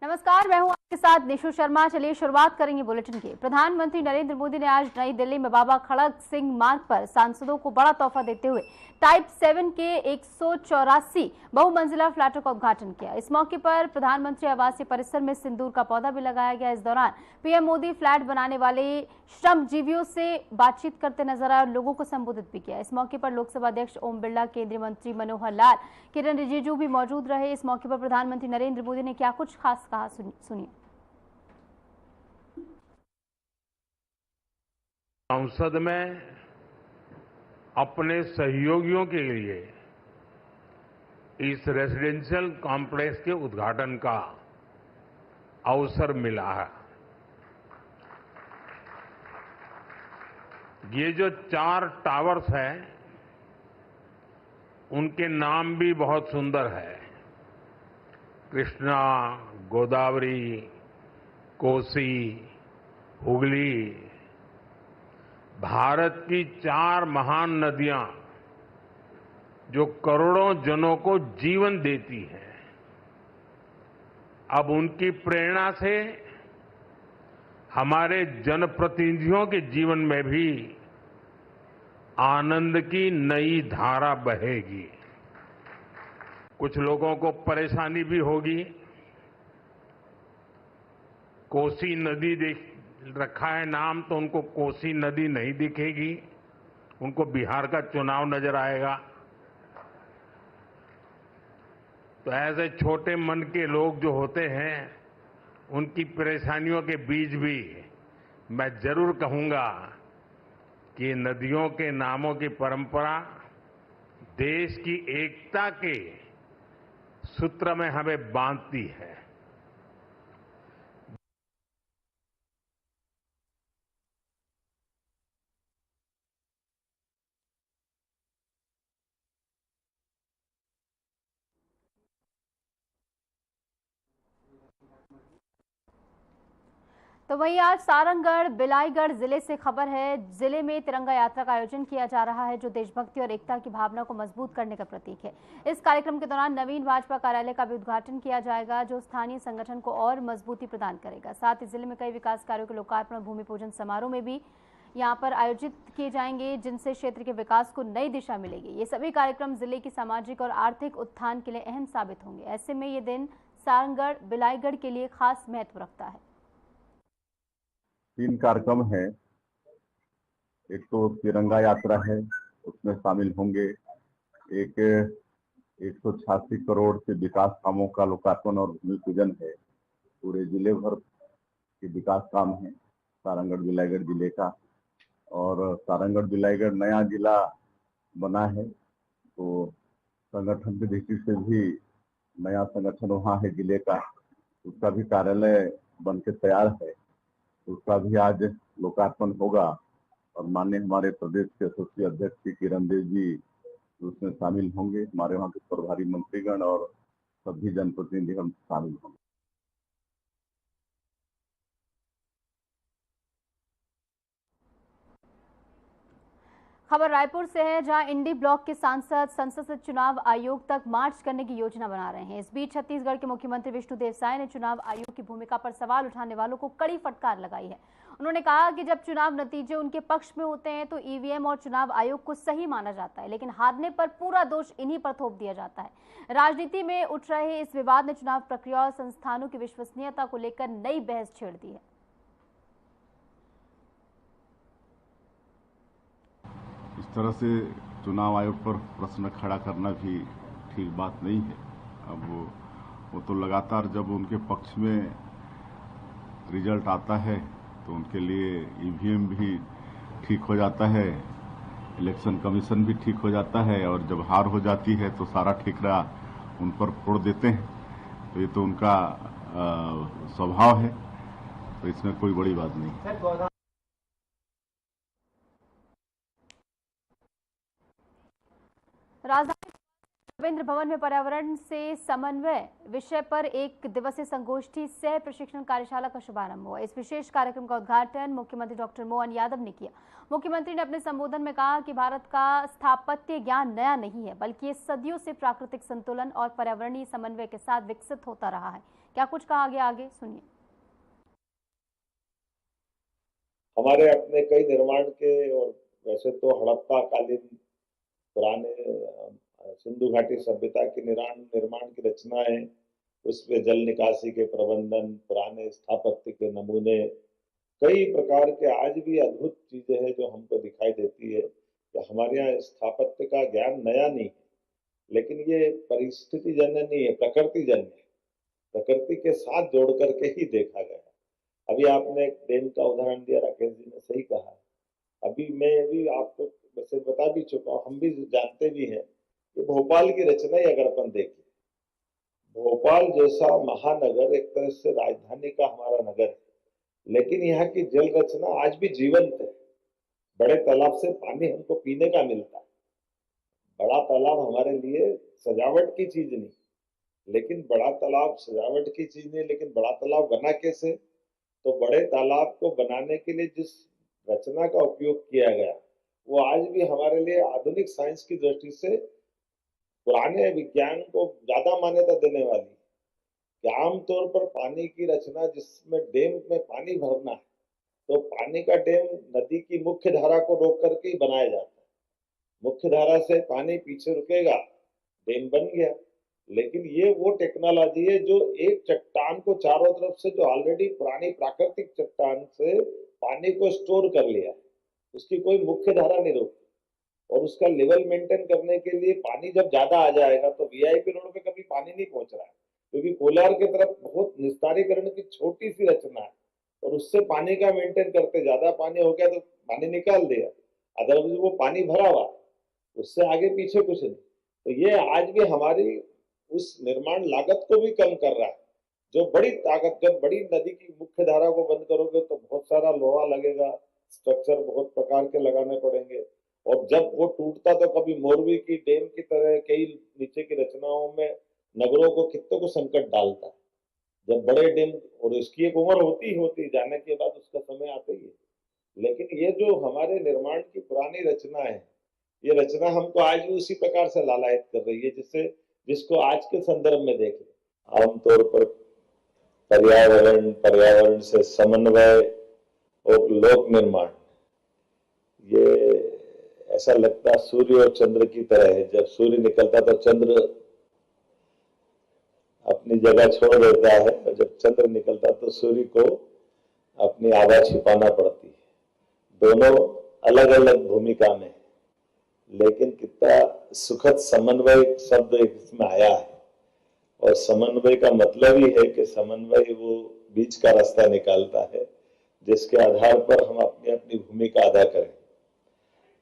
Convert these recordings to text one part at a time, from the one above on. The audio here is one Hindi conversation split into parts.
नमस्कार, मैं हूं आपके साथ निशु शर्मा। चलिए शुरुआत करेंगे बुलेटिन की। प्रधानमंत्री नरेंद्र मोदी ने आज नई दिल्ली में बाबा खड़क सिंह मार्ग पर सांसदों को बड़ा तोहफा देते हुए टाइप 7 के 184 बहुमंजिला फ्लैटों का उद्घाटन किया। इस मौके पर प्रधानमंत्री आवासीय परिसर में सिंदूर का पौधा भी लगाया गया। इस दौरान पीएम मोदी फ्लैट बनाने वाले श्रमजीवियों से बातचीत करते नजर आए और लोगों को संबोधित भी किया। इस मौके पर लोकसभा अध्यक्ष ओम बिरला, केंद्रीय मंत्री मनोहर लाल, किरण रिजिजू भी मौजूद रहे। इस मौके पर प्रधानमंत्री नरेंद्र मोदी ने क्या कुछ खास कहा, सुनिए। संसद में अपने सहयोगियों के लिए इस रेजिडेंशियल कॉम्प्लेक्स के उद्घाटन का अवसर मिला है। ये जो 4 टावर्स हैं, उनके नाम भी बहुत सुंदर है। कृष्णा, गोदावरी, कोसी, हुगली। भारत की 4 महान नदियां जो करोड़ों जनों को जीवन देती हैं, अब उनकी प्रेरणा से हमारे जनप्रतिनिधियों के जीवन में भी आनंद की नई धारा बहेगी। कुछ लोगों को परेशानी भी होगी। कोसी नदी देख रखा है नाम, तो उनको कोसी नदी नहीं दिखेगी, उनको बिहार का चुनाव नजर आएगा। तो ऐसे छोटे मन के लोग जो होते हैं, उनकी परेशानियों के बीच भी मैं जरूर कहूंगा कि नदियों के नामों की परंपरा देश की एकता के सूत्र में हमें बांधती है। तो वहीं आज सारंगढ़ बिलाईगढ़ जिले से खबर है। जिले में तिरंगा यात्रा का आयोजन किया जा रहा है, जो देशभक्ति और एकता की भावना को मजबूत करने का प्रतीक है। इस कार्यक्रम के दौरान नवीन भाजपा कार्यालय का भी उद्घाटन किया जाएगा, जो स्थानीय संगठन को और मजबूती प्रदान करेगा। साथ ही जिले में कई विकास कार्यों के लोकार्पण और भूमि पूजन समारोह में भी यहाँ पर आयोजित किए जाएंगे, जिनसे क्षेत्र के विकास को नई दिशा मिलेगी। ये सभी कार्यक्रम जिले की सामाजिक और आर्थिक उत्थान के लिए अहम साबित होंगे। ऐसे में ये दिन सारंगढ़ बिलाईगढ़ के लिए खास महत्व रखता है। 3 कार्यक्रम है। एक तो तिरंगा यात्रा है, उसमें शामिल होंगे। एक 186 करोड़ के विकास कामों का लोकार्पण और भूमि पूजन है। पूरे जिले भर के विकास काम है सारंगढ़ बिलाईगढ़ जिले का। और सारंगढ़ बिलाईगढ़ नया जिला बना है, तो संगठन की दृष्टि से भी नया संगठन वहाँ है जिले का। उसका भी कार्यालय बन के तैयार है, उसका भी आज लोकार्पण होगा। और माननीय हमारे प्रदेश के यशस्वी अध्यक्ष श्री किरण देव जी उसमें शामिल होंगे। हमारे वहाँ के प्रभारी मंत्रीगण और सभी जनप्रतिनिधि हम शामिल होंगे। खबर रायपुर से है, जहां इंडी ब्लॉक के सांसद संसद से चुनाव आयोग तक मार्च करने की योजना बना रहे हैं। इस बीच छत्तीसगढ़ के मुख्यमंत्री विष्णुदेव साय ने चुनाव आयोग की भूमिका पर सवाल उठाने वालों को कड़ी फटकार लगाई है। उन्होंने कहा कि जब चुनाव नतीजे उनके पक्ष में होते हैं तो ईवीएम और चुनाव आयोग को सही माना जाता है, लेकिन हारने पर पूरा दोष इन्हीं पर थोप दिया जाता है। राजनीति में उठ रहे इस विवाद ने चुनाव प्रक्रिया और संस्थानों की विश्वसनीयता को लेकर नई बहस छेड़ दी है। इस तरह से चुनाव आयोग पर प्रश्न खड़ा करना भी ठीक बात नहीं है। अब वो तो लगातार जब उनके पक्ष में रिजल्ट आता है तो उनके लिए ईवीएम भी ठीक हो जाता है, इलेक्शन कमीशन भी ठीक हो जाता है, और जब हार हो जाती है तो सारा ठिकरा उन पर फोड़ देते हैं। तो ये तो उनका स्वभाव है, तो इसमें कोई बड़ी बात नहीं। राजधानी रविंद्र भवन में पर्यावरण से समन्वय विषय पर एक दिवसीय संगोष्ठी सह प्रशिक्षण कार्यशाला का शुभारंभ हुआ। इस विशेष कार्यक्रम का उद्घाटन मुख्यमंत्री डॉक्टर मोहन यादव ने किया। मुख्यमंत्री ने अपने संबोधन में कहा कि भारत का स्थापत्य ज्ञान नया नहीं है, बल्कि ये सदियों से प्राकृतिक संतुलन और पर्यावरणीय समन्वय के साथ विकसित होता रहा है। क्या कुछ कहा गया, आगे सुनिए। हमारे अपने कई निर्माण के, और वैसे तो हड़प्पा कालीन पुराने सिंधु घाटी सभ्यता की निर्माण की रचनाएं, उसमें जल निकासी के प्रबंधन, पुराने स्थापत्य के नमूने, कई प्रकार के आज भी अद्भुत चीजें हैं जो हमको दिखाई देती है कि हमारे यहाँ स्थापत्य का ज्ञान नया नहीं है, लेकिन ये परिस्थिति जन्य नहीं है, प्रकृति जन्य है। प्रकृति के साथ जोड़ करके ही देखा गया। अभी आपने एक डैम का उदाहरण दिया, राकेश जी ने सही कहा। अभी मैं भी आपको वैसे बता भी चुका हूँ, हम भी जानते भी हैं कि भोपाल की रचना ही अगर अपन देखें, भोपाल जैसा महानगर एक तरह से राजधानी का हमारा नगर है, लेकिन यहाँ की जल रचना आज भी जीवंत है। बड़े तालाब से पानी हमको पीने का मिलता है। बड़ा तालाब हमारे लिए सजावट की चीज नहीं, लेकिन बड़ा तालाब सजावट की चीज नहीं, लेकिन बड़ा तालाब बना कैसे? तो बड़े तालाब को बनाने के लिए जिस रचना का उपयोग किया गया, वो आज भी हमारे लिए आधुनिक साइंस की दृष्टि से पुराने विज्ञान को ज्यादा मान्यता देने वाली है। कि आमतौर पर पानी की रचना जिसमें डैम में पानी भरना है, तो पानी का डैम नदी की मुख्य धारा को रोक करके ही बनाया जाता है। मुख्य धारा से पानी पीछे रुकेगा, डैम बन गया। लेकिन ये वो टेक्नोलॉजी है जो एक चट्टान को चारों तरफ से, जो ऑलरेडी पुरानी प्राकृतिक चट्टान से पानी को स्टोर कर लिया, उसकी कोई मुख्य धारा नहीं रोकती। और उसका लेवल मेंटेन करने के लिए पानी जब ज्यादा आ जाएगा तो वीआईपी रोड पे कभी पानी नहीं पहुंच रहा है, क्योंकि कोलार की तरफ बहुत निस्तारीकरण की छोटी सी रचना है, और उससे पानी का मेंटेन करते, ज्यादा पानी हो गया तो पानी निकाल दिया, अदरवाइज वो पानी भरा हुआ, उससे आगे पीछे कुछ नहीं। तो ये आज भी हमारी उस निर्माण लागत को भी कम कर रहा है। जो बड़ी ताकत, जब बड़ी नदी की मुख्य धारा को बंद करोगे तो बहुत सारा लोहा लगेगा, स्ट्रक्चर बहुत प्रकार के लगाने पड़ेंगे, और जब वो टूटता तो कभी मोरवी की डैम की तरह कई नीचे की रचनाओं में नगरों को, कितनों को संकट डालता है। जब बड़े डैम, और इसकी एक उम्र होती जाने के बाद उसका समय आता ही है। लेकिन ये जो हमारे निर्माण की पुरानी रचना है, ये रचना हमको आज भी उसी प्रकार से लालायित कर रही है जिसको आज के संदर्भ में देख ले। आमतौर पर पर्यावरण से समन्वय और लोक निर्माण, ये ऐसा लगता सूर्य और चंद्र की तरह है। जब सूर्य निकलता तो चंद्र अपनी जगह छोड़ देता है, और जब चंद्र निकलता तो सूर्य को अपनी आभा छिपाना पड़ती है। दोनों अलग अलग भूमिका में, लेकिन कितना सुखद समन्वय शब्द इसमें आया है। और समन्वय का मतलब ही है कि समन्वय वो बीच का रास्ता निकालता है जिसके आधार पर हम अपनी अपनी भूमिका अदा करें।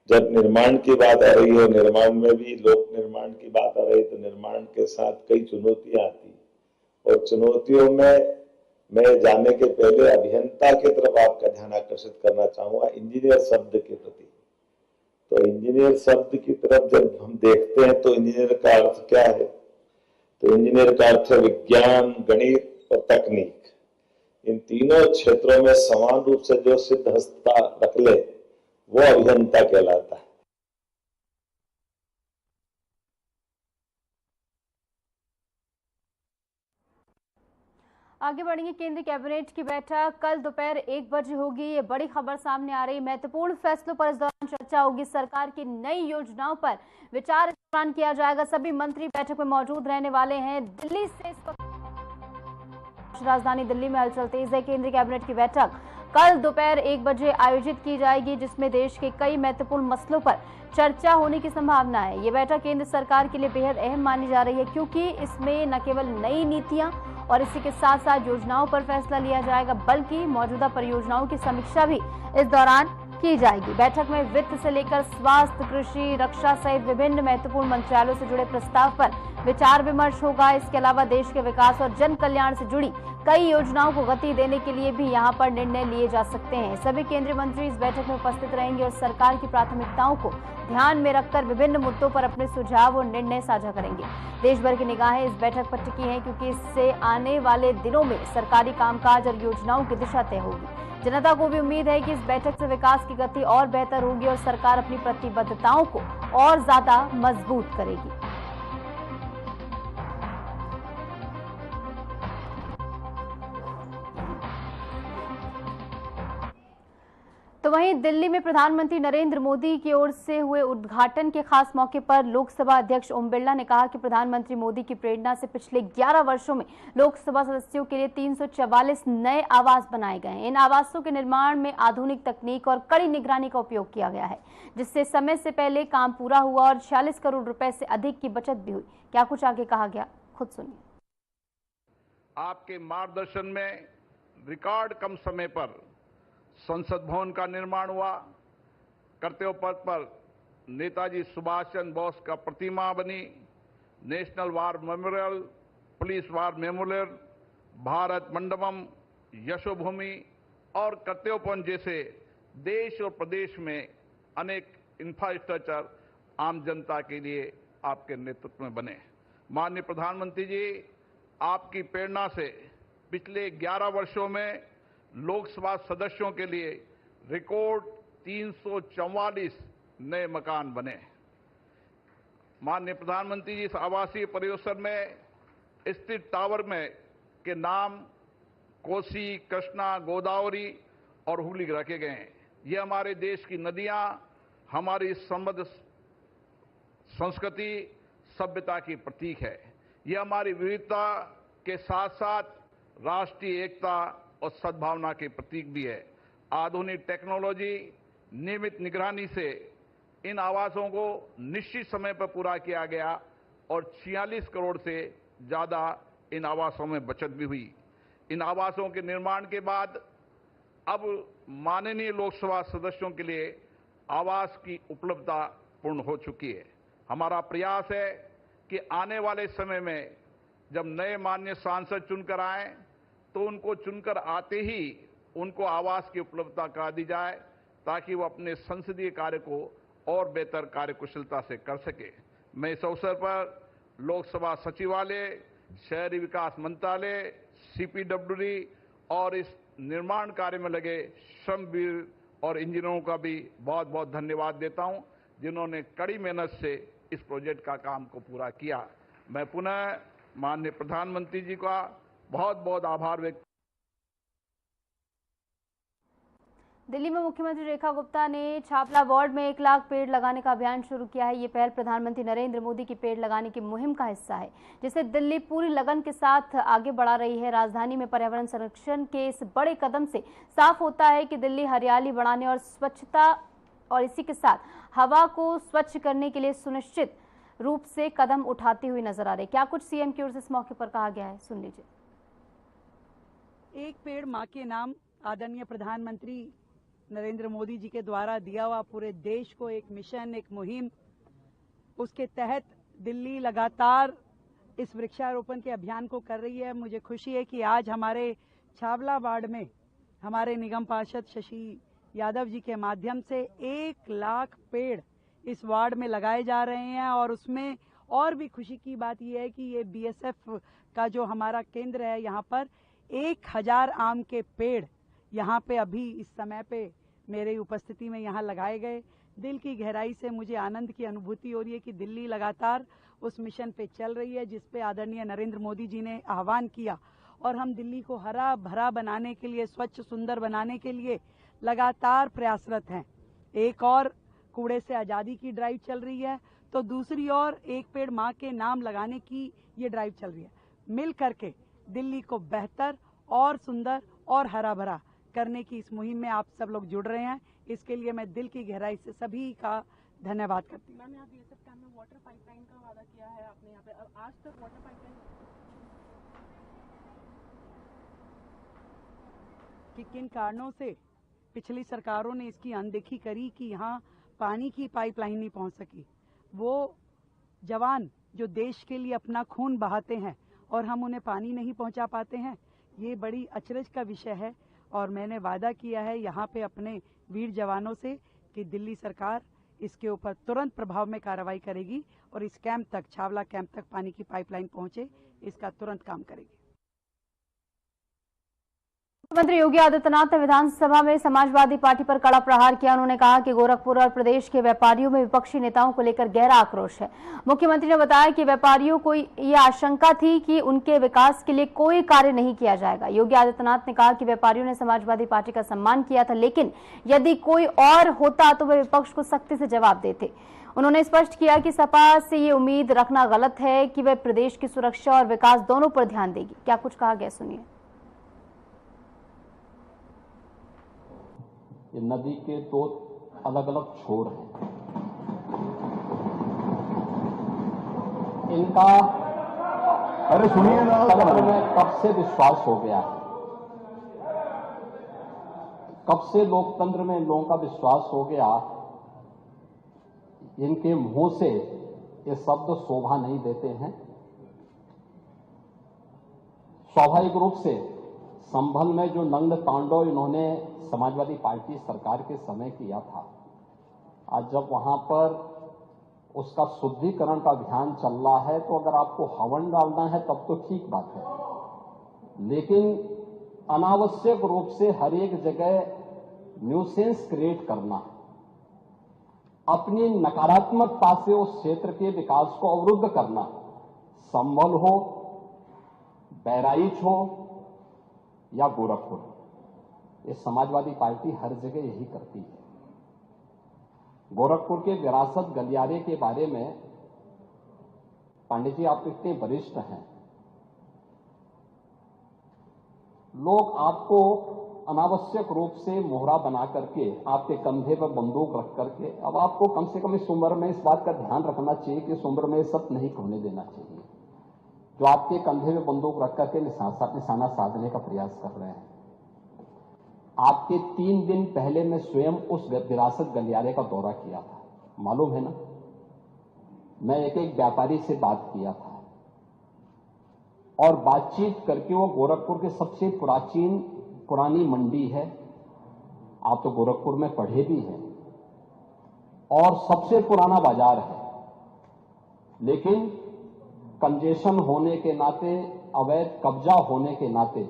जब निर्माण की बात आ रही है, निर्माण में भी लोक निर्माण की बात आ रही है, तो निर्माण के साथ कई चुनौतियां आती है। और चुनौतियों में मैं जाने के पहले अभियंता की तरफ आपका ध्यान आकर्षित करना चाहूंगा, इंजीनियर शब्द के प्रति। तो इंजीनियर शब्द की तरफ जब हम देखते हैं तो इंजीनियर का अर्थ क्या है? तो इंजीनियर का अर्थ है विज्ञान, गणित और तकनीक। इन तीनों क्षेत्रों में समान रूप से जो सिद्धहस्तता रख ले वो अभियंता कहलाता है। आगे बढ़ेंगे। केंद्रीय कैबिनेट की बैठक कल दोपहर 1 बजे होगी। ये बड़ी खबर सामने आ रही। महत्वपूर्ण फैसलों पर इस दौरान चर्चा होगी। सरकार की नई योजनाओं पर विचार इस दौरान किया जाएगा। सभी मंत्री बैठक में मौजूद रहने वाले हैं। दिल्ली से इस वक्त राजधानी दिल्ली में हलचल तेज है। केंद्रीय कैबिनेट की बैठक कल दोपहर 1 बजे आयोजित की जाएगी, जिसमें देश के कई महत्वपूर्ण मसलों पर चर्चा होने की संभावना है। ये बैठक केंद्र सरकार के लिए बेहद अहम मानी जा रही है, क्योंकि इसमें न केवल नई नीतियां और इसी के साथ साथ योजनाओं पर फैसला लिया जाएगा, बल्कि मौजूदा परियोजनाओं की समीक्षा भी इस दौरान की जाएगी। बैठक में वित्त से लेकर स्वास्थ्य, कृषि, रक्षा सहित विभिन्न महत्वपूर्ण मंत्रालयों से जुड़े प्रस्ताव पर विचार विमर्श होगा। इसके अलावा देश के विकास और जन कल्याण से जुड़ी कई योजनाओं को गति देने के लिए भी यहां पर निर्णय लिए जा सकते हैं। सभी केंद्रीय मंत्री इस बैठक में उपस्थित रहेंगे और सरकार की प्राथमिकताओं को ध्यान में रखकर विभिन्न मुद्दों पर अपने सुझाव और निर्णय साझा करेंगे। देश भर की निगाहें इस बैठक पर टिकी हैं क्योंकि इससे आने वाले दिनों में सरकारी कामकाज और योजनाओं की दिशा तय होगी। जनता को भी उम्मीद है कि इस बैठक से विकास की गति और बेहतर होगी और सरकार अपनी प्रतिबद्धताओं को और ज्यादा मजबूत करेगी। तो वहीं दिल्ली में प्रधानमंत्री नरेंद्र मोदी की ओर से हुए उद्घाटन के खास मौके पर लोकसभा अध्यक्ष ओम बिरला ने कहा कि प्रधानमंत्री मोदी की प्रेरणा से पिछले 11 वर्षों में लोकसभा सदस्यों के लिए 344 नए आवास बनाए गए हैं। इन आवासों के निर्माण में आधुनिक तकनीक और कड़ी निगरानी का उपयोग किया गया है, जिससे समय से पहले काम पूरा हुआ और 46 करोड़ रुपए से अधिक की बचत भी हुई। क्या कुछ आगे कहा गया, खुद सुनिए। आपके मार्गदर्शन में रिकॉर्ड कम समय पर संसद भवन का निर्माण हुआ। कर्तव्य पथ पर नेताजी सुभाष चंद्र बोस का प्रतिमा बनी। National war memorial, police war memorial, Bharat Mandapam, Yashobhoomi और कर्तव्य भवन जैसे देश और प्रदेश में अनेक इंफ्रास्ट्रक्चर आम जनता के लिए आपके नेतृत्व में बने। माननीय प्रधानमंत्री जी, आपकी प्रेरणा से पिछले 11 वर्षों में लोकसभा सदस्यों के लिए रिकॉर्ड 344 नए मकान बने। माननीय प्रधानमंत्री जी, इस आवासीय परिसर में स्थित टावर में के नाम कोसी, कृष्णा, गोदावरी और हुगली रखे गए हैं। ये हमारे देश की नदियां, हमारी समृद्ध संस्कृति, सभ्यता की प्रतीक है। यह हमारी विविधता के साथ साथ राष्ट्रीय एकता और सद्भावना के प्रतीक भी है। आधुनिक टेक्नोलॉजी, नियमित निगरानी से इन आवासों को निश्चित समय पर पूरा किया गया और 46 करोड़ से ज्यादा इन आवासों में बचत भी हुई। इन आवासों के निर्माण के बाद अब माननीय लोकसभा सदस्यों के लिए आवास की उपलब्धता पूर्ण हो चुकी है। हमारा प्रयास है कि आने वाले समय में जब नए माननीय सांसद चुनकर आए तो उनको चुनकर आते ही उनको आवास की उपलब्धता करा दी जाए ताकि वो अपने संसदीय कार्य को और बेहतर कार्यकुशलता से कर सके। मैं इस अवसर पर लोकसभा सचिवालय, शहरी विकास मंत्रालय, सीपीडब्ल्यूडी और इस निर्माण कार्य में लगे श्रमवीर और इंजीनियरों का भी बहुत बहुत धन्यवाद देता हूं, जिन्होंने कड़ी मेहनत से इस प्रोजेक्ट का काम को पूरा किया। मैं पुनः माननीय प्रधानमंत्री जी का बहुत बहुत आभार व्यक्त। दिल्ली में मुख्यमंत्री रेखा गुप्ता ने छापला वार्ड में 1 लाख पेड़ लगाने का अभियान शुरू किया है। ये पहल प्रधानमंत्री नरेंद्र मोदी की पेड़ लगाने की मुहिम का हिस्सा है, जिसे दिल्ली पूरी लगन के साथ आगे बढ़ा रही है। राजधानी में पर्यावरण संरक्षण के इस बड़े कदम से साफ होता है कि दिल्ली हरियाली बढ़ाने और स्वच्छता और इसी के साथ हवा को स्वच्छ करने के लिए सुनिश्चित रूप से कदम उठाती हुई नजर आ रही। क्या कुछ सीएम की ओर से इस मौके पर कहा गया है, सुन लीजिए। एक पेड़ मां के नाम आदरणीय प्रधानमंत्री नरेंद्र मोदी जी के द्वारा दिया हुआ पूरे देश को एक मिशन, एक मुहिम, उसके तहत दिल्ली लगातार इस वृक्षारोपण के अभियान को कर रही है। मुझे खुशी है कि आज हमारे छावला वार्ड में हमारे निगम पार्षद शशि यादव जी के माध्यम से 1 लाख पेड़ इस वार्ड में लगाए जा रहे हैं। और उसमें और भी खुशी की बात यह है कि ये बीएसएफ का जो हमारा केंद्र है, यहाँ पर 1000 आम के पेड़ यहाँ पे अभी इस समय पे मेरे उपस्थिति में यहाँ लगाए गए। दिल की गहराई से मुझे आनंद की अनुभूति हो रही है कि दिल्ली लगातार उस मिशन पे चल रही है जिस पे आदरणीय नरेंद्र मोदी जी ने आह्वान किया। और हम दिल्ली को हरा भरा बनाने के लिए, स्वच्छ सुंदर बनाने के लिए लगातार प्रयासरत हैं। एक और कूड़े से आज़ादी की ड्राइव चल रही है, तो दूसरी ओर 1 पेड़ मां के नाम लगाने की ये ड्राइव चल रही है। मिल करके दिल्ली को बेहतर और सुंदर और हरा भरा करने की इस मुहिम में आप सब लोग जुड़ रहे हैं। इसके लिए मैं दिल की गहराई से सभी का धन्यवाद करती हूँ। मैम, यहाँ बीएसएफ कैंप में वाटर पाइपलाइन का वादा किया है आपने यहाँ पे, आज तक वाटर पाइपलाइन कि किन कारणों से पिछली सरकारों ने इसकी अनदेखी करी कि यहाँ पानी की पाइपलाइन नहीं पहुंच सकी। वो जवान जो देश के लिए अपना खून बहाते हैं और हम उन्हें पानी नहीं पहुंचा पाते हैं, ये बड़ी अचरज का विषय है। और मैंने वादा किया है यहाँ पे अपने वीर जवानों से कि दिल्ली सरकार इसके ऊपर तुरंत प्रभाव में कार्रवाई करेगी और इस कैंप तक, छावला कैंप तक पानी की पाइपलाइन पहुंचे, इसका तुरंत काम करेगी। मुख्यमंत्री योगी आदित्यनाथ ने विधानसभा में समाजवादी पार्टी पर कड़ा प्रहार किया। उन्होंने कहा कि गोरखपुर और प्रदेश के व्यापारियों में विपक्षी नेताओं को लेकर गहरा आक्रोश है। मुख्यमंत्री ने बताया कि व्यापारियों को यह आशंका थी कि उनके विकास के लिए कोई कार्य नहीं किया जाएगा। योगी आदित्यनाथ ने कहा कि व्यापारियों ने समाजवादी पार्टी का सम्मान किया था, लेकिन यदि कोई और होता तो वे विपक्ष को सख्ती से जवाब देते। उन्होंने स्पष्ट किया कि सपा से ये उम्मीद रखना गलत है कि वह प्रदेश की सुरक्षा और विकास दोनों पर ध्यान देगी। क्या कुछ कहा गया, सुनिए। ये नदी के दो अलग अलग छोर हैं। इनका अरे सुनिए ना, तंत्र में कब से विश्वास हो गया है, कब से लोकतंत्र में इन लोगों का विश्वास हो गया, इनके मुंह से ये शब्द शोभा नहीं देते हैं। स्वाभाविक रूप से संभल में जो नंग तांडव इन्होंने समाजवादी पार्टी सरकार के समय किया था, आज जब वहां पर उसका शुद्धिकरण का अभियान चल रहा है, तो अगर आपको हवन डालना है तब तो ठीक बात है, लेकिन अनावश्यक रूप से हर एक जगह न्यूसेंस क्रिएट करना, अपनी नकारात्मकता से उस क्षेत्र के विकास को अवरुद्ध करना, संभल हो, बहराइच हो या गोरखपुर, ये समाजवादी पार्टी हर जगह यही करती है। गोरखपुर के विरासत गलियारे के बारे में पांडे जी आप इतने वरिष्ठ हैं, लोग आपको अनावश्यक रूप से मोहरा बना करके आपके कंधे पर बंदूक रख करके, अब आपको कम से कम इस उम्र में इस बात का ध्यान रखना चाहिए कि इस उम्र में सब नहीं होने देना चाहिए, जो आपके कंधे में बंदूक रख करके निशाना साधने का प्रयास कर रहे हैं। आपके 3 दिन पहले मैं स्वयं उस विरासत गलियारे का दौरा किया था, मालूम है ना। मैं एक व्यापारी से बात किया था और बातचीत करके, वो गोरखपुर के सबसे पुरानी मंडी है, आप तो गोरखपुर में पढ़े भी हैं, और सबसे पुराना बाजार है, लेकिन कंजेशन होने के नाते, अवैध कब्जा होने के नाते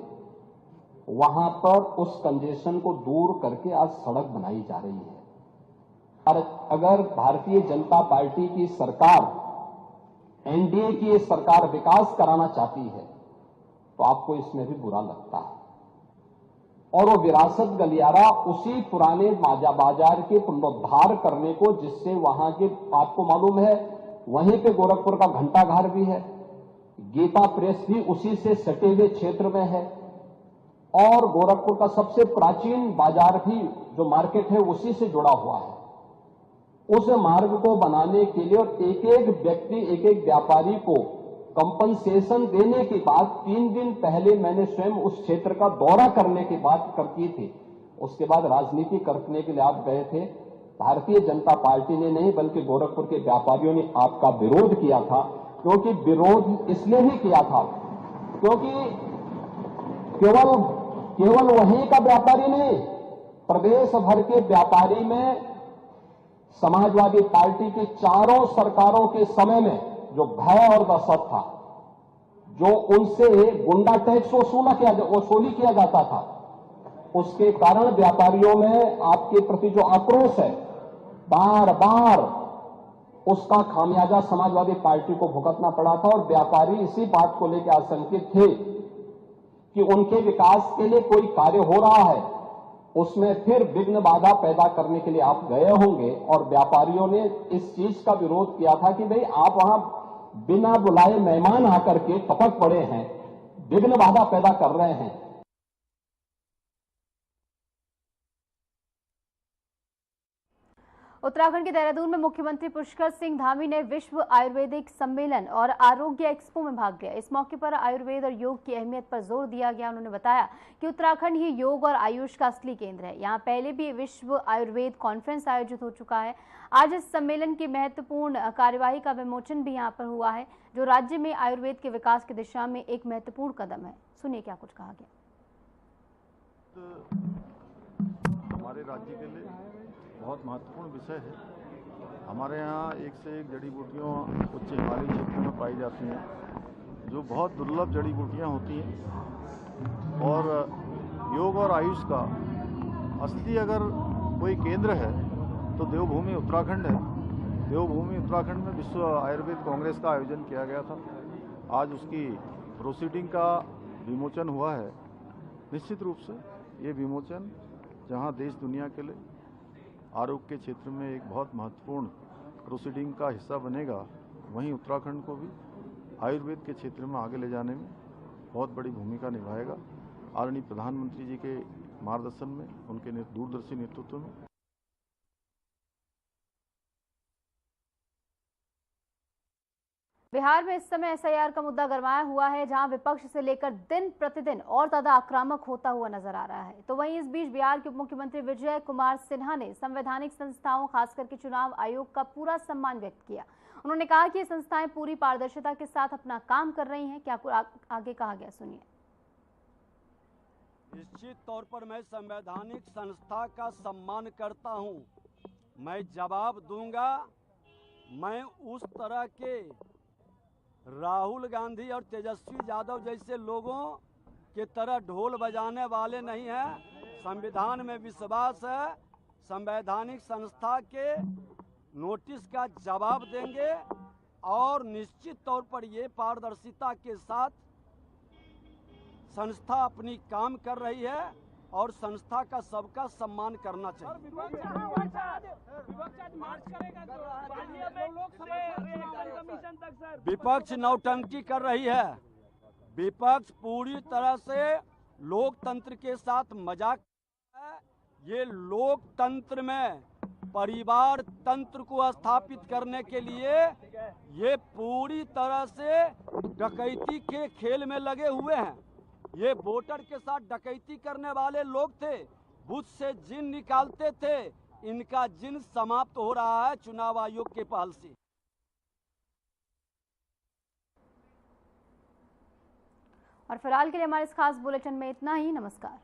वहां पर उस कंजेशन को दूर करके आज सड़क बनाई जा रही है। और अगर भारतीय जनता पार्टी की सरकार, एनडीए की सरकार विकास कराना चाहती है तो आपको इसमें भी बुरा लगता है। और वो विरासत गलियारा उसी पुराने बाजार के पुनरुद्धार करने को, जिससे वहां के, आपको मालूम है वहीं पे गोरखपुर का घंटाघर भी है, गीता प्रेस भी उसी से सटे हुए क्षेत्र में है, और गोरखपुर का सबसे प्राचीन बाजार भी जो मार्केट है उसी से जुड़ा हुआ है। उस मार्ग को बनाने के लिए और एक एक व्यक्ति, एक एक व्यापारी को कंपनसेशन देने के बाद 3 दिन पहले मैंने स्वयं उस क्षेत्र का दौरा करने की बात की थी। उसके बाद राजनीति करने के लिए आप गए थे। भारतीय जनता पार्टी ने नहीं, बल्कि गोरखपुर के व्यापारियों ने आपका विरोध किया था। क्योंकि विरोध इसलिए ही किया था क्योंकि केवल वहीं का व्यापारी नहीं, प्रदेश भर के व्यापारी में समाजवादी पार्टी की चारों सरकारों के समय में जो भय और दहशत था, जो उनसे गुंडा टैक्स वसूली किया जाता था, उसके कारण व्यापारियों में आपके प्रति जो आक्रोश है, बार बार उसका खामियाजा समाजवादी पार्टी को भुगतना पड़ा था। और व्यापारी इसी बात को लेकर आशंकित थे कि उनके विकास के लिए कोई कार्य हो रहा है, उसमें फिर विघ्न बाधा पैदा करने के लिए आप गए होंगे। और व्यापारियों ने इस चीज का विरोध किया था कि भाई आप वहां बिना बुलाए मेहमान आकर के टपक पड़े हैं, विघ्न बाधा पैदा कर रहे हैं। उत्तराखंड के देहरादून में मुख्यमंत्री पुष्कर सिंह धामी ने विश्व आयुर्वेदिक सम्मेलन और आरोग्य एक्सपो में भाग लिया। इस मौके पर आयुर्वेद और योग की अहमियत पर जोर दिया गया। उन्होंने बताया कि उत्तराखंड ही योग और आयुष का असली केंद्र है। यहाँ पहले भी विश्व आयुर्वेद कॉन्फ्रेंस आयोजित हो चुका है। आज इस सम्मेलन की महत्वपूर्ण कार्यवाही का विमोचन भी यहाँ पर हुआ है, जो राज्य में आयुर्वेद के विकास की दिशा में एक महत्वपूर्ण कदम है। सुनिए क्या कुछ कहा गया। हमारे राज्य के लिए बहुत महत्वपूर्ण विषय है। हमारे यहाँ एक से एक जड़ी बूटियाँ उच्च हिमालयी क्षेत्र में पाई जाती हैं, जो बहुत दुर्लभ जड़ी बूटियाँ होती हैं। और योग और आयुष का असली अगर कोई केंद्र है तो देवभूमि उत्तराखंड है। देवभूमि उत्तराखंड में विश्व आयुर्वेद कांग्रेस का आयोजन किया गया था। आज उसकी प्रोसीडिंग का विमोचन हुआ है। निश्चित रूप से ये विमोचन जहाँ देश दुनिया के लिए आरोग्य के क्षेत्र में एक बहुत महत्वपूर्ण प्रोसीडिंग का हिस्सा बनेगा, वहीं उत्तराखंड को भी आयुर्वेद के क्षेत्र में आगे ले जाने में बहुत बड़ी भूमिका निभाएगा। आदरणीय प्रधानमंत्री जी के मार्गदर्शन में, उनके दूरदर्शी नेतृत्व में बिहार में इस समय एसआईआर का मुद्दा गरमाया हुआ है, जहां विपक्ष से लेकर दिन प्रतिदिन और ज्यादा आक्रामक होता हुआ नजर आ रहा है। तो वहीं इस बीच बिहार के उप मुख्यमंत्री विजय कुमार सिन्हा ने संवैधानिक संस्थाओं, खासकर के चुनाव आयोग का पूरा सम्मान व्यक्त किया। उन्होंने कहा कि ये संस्थाएं पूरी पारदर्शिता के साथ अपना काम कर रही हैं। क्या आगे कहा गया, सुनिए। निश्चित तौर पर मैं संवैधानिक संस्था का सम्मान करता हूं। मैं जवाब दूंगा। मैं उस तरह के राहुल गांधी और तेजस्वी यादव जैसे लोगों के तरह ढोल बजाने वाले नहीं हैं। संविधान में विश्वास है। संवैधानिक संस्था के नोटिस का जवाब देंगे और निश्चित तौर पर ये पारदर्शिता के साथ संस्था अपनी काम कर रही है और संस्था का सबका सम्मान करना चाहिए। विपक्ष नौटंकी कर रही है। विपक्ष पूरी तरह से लोकतंत्र के साथ मजाक है। ये लोकतंत्र में परिवार तंत्र को स्थापित करने के लिए ये पूरी तरह से डकैती के खेल में लगे हुए हैं। ये वोटर के साथ डकैती करने वाले लोग थे, बूथ से जिन निकालते थे। इनका जिन समाप्त हो रहा है चुनाव आयोग के पहल से। और फिलहाल के लिए हमारे इस खास बुलेटिन में इतना ही। नमस्कार।